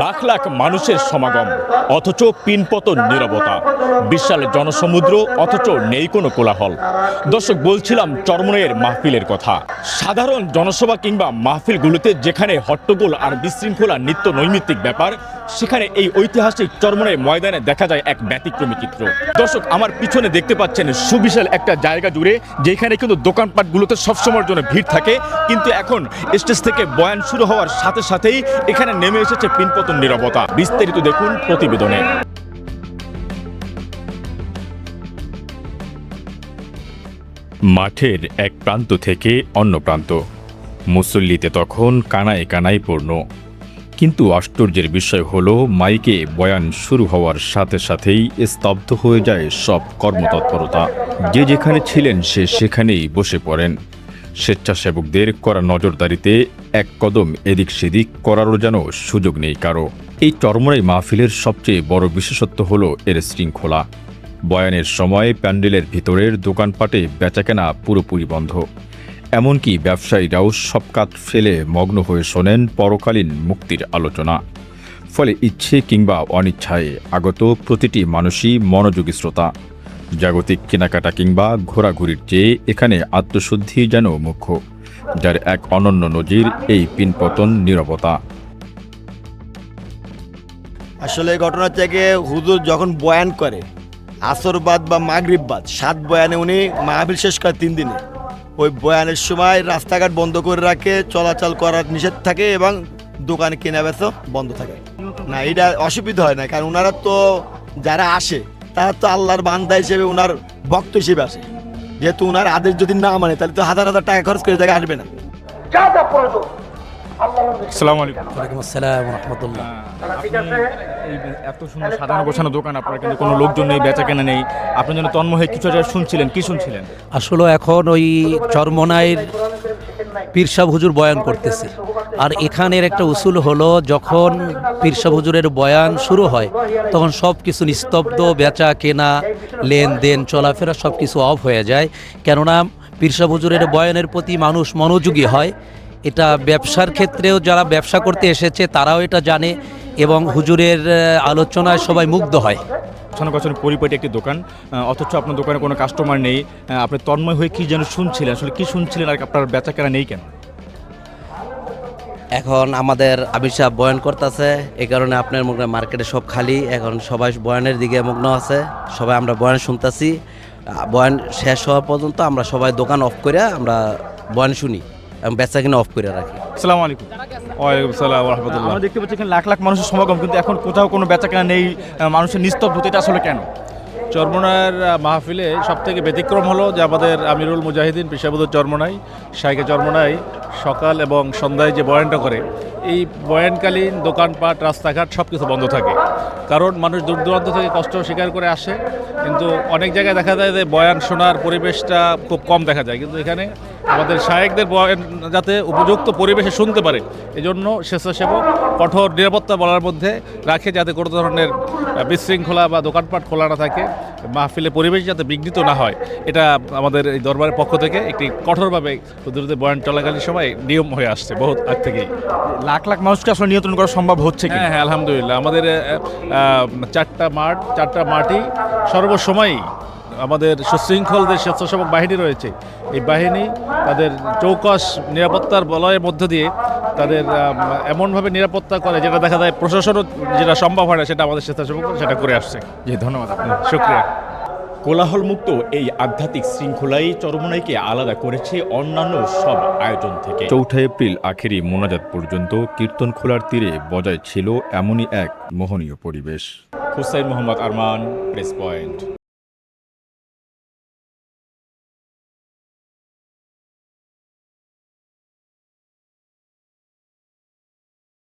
লাখ লাখ মানুষের সমাগম, অথচ পিনপতন নীরবতা। বিশাল জনসমুদ্র, অথচ নেই কোনো কোলাহল। দর্শক, বলছিলাম চরমনাইয়ের মাহফিলের কথা। সাধারণ জনসভা কিংবা মাহফিলগুলোতে যেখানে হট্টগোল আর বিশৃঙ্খলা নিত্য নৈমিত্তিক ব্যাপার, সেখানে এই ঐতিহাসিক চরমনাই ময়দানে দেখা যায় এক ব্যতিক্রমী চিত্র। দর্শক, আমার পিছনে দেখতে পাচ্ছেন সুবিশাল একটা জায়গা জুড়ে, যেখানে কিন্তু দোকানপাটগুলোতে সবসময়ের জন্য ভিড় থাকে, কিন্তু এখন স্টেজ থেকে বয়ান শুরু হওয়ার সাথে সাথেই এখানে নেমে এসেছে পিনপতন নীরবতা। বিস্তারিত দেখুন প্রতিবেদনে। মাঠের এক প্রান্ত থেকে অন্য প্রান্ত, মুসল্লিতে তখন কানায় কানায় পূর্ণ। কিন্তু আশ্চর্যের বিষয় হলো, মাইকে বয়ান শুরু হওয়ার সাথে সাথেই স্তব্ধ হয়ে যায় সব কর্মতৎপরতা। যে যেখানে ছিলেন সে সেখানেই বসে পড়েন। স্বেচ্ছাসেবকদের করা নজরদারিতে এক কদম এদিক সেদিক করারও যেন সুযোগ নেই কারো। এই চরমনাই মাহফিলের সবচেয়ে বড় বিশেষত্ব হলো এর শৃঙ্খলা। বয়ানের সময় প্যান্ডেলের ভিতরের দোকানপাটে বেচাকেনা পুরোপুরি বন্ধ। এমনকি ব্যবসায়ীরাও সব কাজ ফেলে মগ্ন হয়ে শোনেন পরকালীন মুক্তির আলোচনা। ফলে ইচ্ছে কিংবা অনিচ্ছায় আগত প্রতিটি মানুষই মনোযোগী শ্রোতা। জাগতিক কেনাকাটা কিংবা ঘোরাঘুরির চেয়ে এখানে আত্মশুদ্ধি যেন মুখ্য, যার এক অনন্য নজির এই পিনপতন নীরবতা। আসলে ঘটনা থেকে হুজুর যখন বয়ান করে আসরবাদ বা মাগরিববাদ 7 বয়ানে উনি মাহফিল শেষ করে 3 দিনে। ওই বয়ানের সময় রাস্তাঘাট বন্ধ করে রাখে, চলাচল করার নিষেধ থাকে এবং দোকানে কেনা বেচা বন্ধ থাকে। না, এটা অসুবিধা হয় না, কারণ ওনারা তো যারা আসে তারা তো আল্লাহর বান্দা হিসেবে, ওনার ভক্ত হিসেবে আসে। যেহেতু ওনার আদেশ যদি না মানে, তাহলে তো হাজার হাজার টাকা খরচ করে জায়গায় আসবে না। আসসালামু আলাইকুম। ওয়ালাইকুম আসসালাম ওয়া রাহমাতুল্লাহ। এত সুন্দর সাজানো গোছানো দোকান, আপনার কিন্তু কোনো লোকজন নেই, বেচা কেনা নেই। আপনি যেন তন্ময় হয়ে কিছু একটা শুনছিলেন, কি শুনছিলেন? আসলে এখন ওই চরমনাইয়ের পীর সাহেব হুজুর বয়ান করতেছে। আর এখানের একটা উসুল হলো, যখন পীর সাহেব হুজুরের বয়ান শুরু হয় তখন সব কিছু নিস্তব্ধ, বেচা কেনা, লেনদেন, চলাফেরা সব কিছু অফ হয়ে যায়। কেননা পীর সাহেব হুজুরের বয়ানের প্রতি মানুষ মনোযোগী হয়। এটা ব্যবসার ক্ষেত্রেও যারা ব্যবসা করতে এসেছে তারাও এটা জানে, এবং হুজুরের আলোচনায় সবাই মুগ্ধ হয়। গোছানো পরিপাটি একটি দোকান, অথচ আপনার দোকানে কোনো কাস্টমার নেই। আপনি তন্ময় হয়ে কি যেন শুনছিলেন, আসলে কি শুনছিলেন আর আপনার বেচা কেনা নেই কেন? এখন আমাদের আবির সাহেব বয়ান করতেছে, এই কারণে আপনার মুখে মার্কেটে সব খালি। এখন সবাই বয়ানের দিকে মগ্ন আছে, সবাই আমরা বয়ান শুনতেছি। বয়ান শেষ হওয়া পর্যন্ত আমরা সবাই দোকান অফ করে আমরা বয়ান শুনি এবং বেচা কিনা অফ করে রাখি। আসসালামু আলাইকুম। ওয়ালাইকুম আসসালাম ওয়া রাহমাতুল্লাহ। আমরা দেখতে পাচ্ছি এখানে লাখ লাখ মানুষের সমাগম, কিন্তু এখন কোথাও কোনো বেচা কেনা নেই, মানুষের নিস্তব্ধতা। এটা আসলে কেন? চরমনাইয়ের মাহফিলে সবথেকে ব্যতিক্রম হলো যে আমাদের আমিরুল মুজাহিদিন পীর সাহেব হুজুর চরমনাই, শাইখে চরমনাই সকাল এবং সন্ধ্যায় যে বয়ানটা করে, এই বয়ানকালীন দোকানপাট, রাস্তাঘাট সব কিছু বন্ধ থাকে। কারণ মানুষ দূর দূরান্ত থেকে কষ্ট স্বীকার করে আসে, কিন্তু অনেক জায়গায় দেখা যায় যে বয়ান শোনার পরিবেশটা খুব কম দেখা যায়। কিন্তু এখানে আমাদের শায়েখদের বয়ান যাতে উপযুক্ত পরিবেশে শুনতে পারে, এজন্য স্বেচ্ছাসেবক কঠোর নিরাপত্তা বলার মধ্যে রাখে, যাতে কোনো ধরনের বিশৃঙ্খলা বা দোকানপাট খোলা না থাকে, মাহফিলের পরিবেশ যাতে বিঘ্নিত না হয়। এটা আমাদের এই দরবারের পক্ষ থেকে একটি কঠোরভাবে হুজুরদের বয়ান চলাকালীন সময় নিয়ম হয়ে আসছে বহুত আগ থেকেই। লাখ লাখ মানুষকে আসলে নিয়ন্ত্রণ করা সম্ভব হচ্ছে কি? হ্যাঁ, আলহামদুলিল্লাহ। আমাদের 4টা মাঠই সর্বসময়ই আমাদের সুশৃঙ্খল যে স্বেচ্ছাসেবক বাহিনী রয়েছে, এই বাহিনী তাদের চৌকস নিরাপত্তার বলয়ের মধ্য দিয়ে তাদের এমনভাবে নিরাপত্তা করে, যেটা দেখা যায় প্রশাসনও যেটা সম্ভব হয় না, সেটা আমাদের স্বেচ্ছাসেবক সেটা করে আসছে। জি, ধন্যবাদ আপনার। শুকরিয়া। কোলাহলমুক্ত এই আধ্যাত্মিক শৃঙ্খলাই চরমনাইকে আলাদা করেছে অন্যান্য সব আয়োজন থেকে। 4 এপ্রিল আখেরি মোনাজাত পর্যন্ত কীর্তনখোলার তীরে বজায় ছিল এমনই এক মোহনীয় পরিবেশ। Hussain Mohammad Arman, press point.